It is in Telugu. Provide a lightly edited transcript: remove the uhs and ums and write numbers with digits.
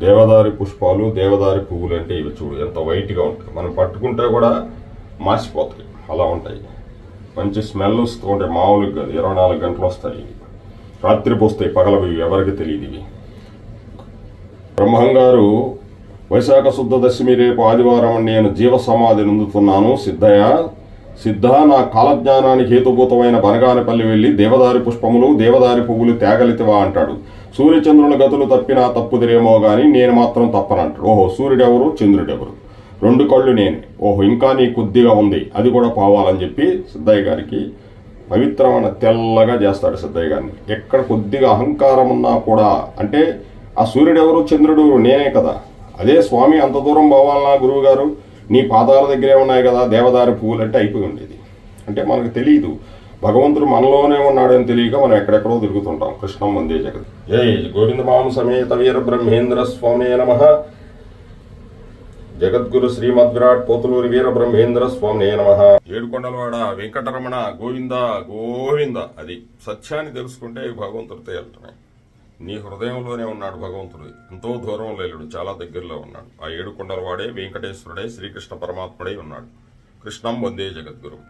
దేవదారి పుష్పాలు, దేవదారి పువ్వులు అంటే ఇవి చూడు ఎంత వైట్గా ఉంటాయి. మనం పట్టుకుంటే కూడా మాసిపోతాయి, అలా ఉంటాయి. మంచి స్మెల్ వస్తూ ఉంటాయి. మామూలుగా 24 గంటలు వస్తాయి. రాత్రి పోస్తాయి, పగలవి ఎవరికి తెలియదు. ఇవి బ్రహ్మంగారు వైశాఖ శుద్ధ దశమి రేపు ఆదివారం నేను జీవ సమాధి నొందుతున్నాను సిద్ధ నా కాలజ్ఞానానికి హేతుభూతమైన బనగానపల్లి వెళ్లి దేవదారి పుష్పములు, దేవదారి పువ్వులు తేగలితివా అంటాడు. సూర్యచంద్రుల గతులు తప్పినా తప్పుదిరేమో గాని నేను మాత్రం తప్పనంటాడు. ఓహో, సూర్యుడెవరు, చంద్రుడెవరు, 2 కళ్ళు నేనే. ఓహో, ఇంకా నీ కొద్దిగా ఉంది, అది కూడా పోవాలని చెప్పి సిద్ధయ్య గారికి పవిత్రమైన తెల్లగా చేస్తాడు. సిద్ధయ్య గారిని ఎక్కడ కొద్దిగా అహంకారం ఉన్నా కూడా, అంటే ఆ సూర్యుడెవరు, చంద్రుడు నేనే కదా, అదే స్వామి అంత దూరం పోవాలన్నా గురువు గారు నీ పాదాల దగ్గరే ఉన్నాయి కదా దేవదారి పువ్వులు అంటే అయిపోయి ఉండేది. అంటే మనకు తెలియదు భగవంతుడు మనలోనే ఉన్నాడని తెలియక మనం ఎక్కడెక్కడో తిరుగుతుంటాం. కృష్ణం వందే జగత్. జై గోవిందమాం సమేత వీర బ్రహ్మేంద్ర స్వామి నమః. జగద్గురు శ్రీమద్ విరాట్ పోతులూరి వీర బ్రహ్మేంద్ర స్వామి నమః. ఏడుకొండలవాడ వెంకటరమణ గోవింద గోవింద. అది సత్యాన్ని తెలుసుకుంటే భగవంతుడితో వెళ్తున్నాయి. నీ హృదయంలోనే ఉన్నాడు భగవంతుడు. ఎంతో దూరంలో లేడు, చాలా దగ్గరలో ఉన్నాడు. ఆ ఏడుకొండలవాడే వెంకటేశ్వరుడే శ్రీకృష్ణ పరమాత్ముడై ఉన్నాడు. కృష్ణం వందే జగద్గురు.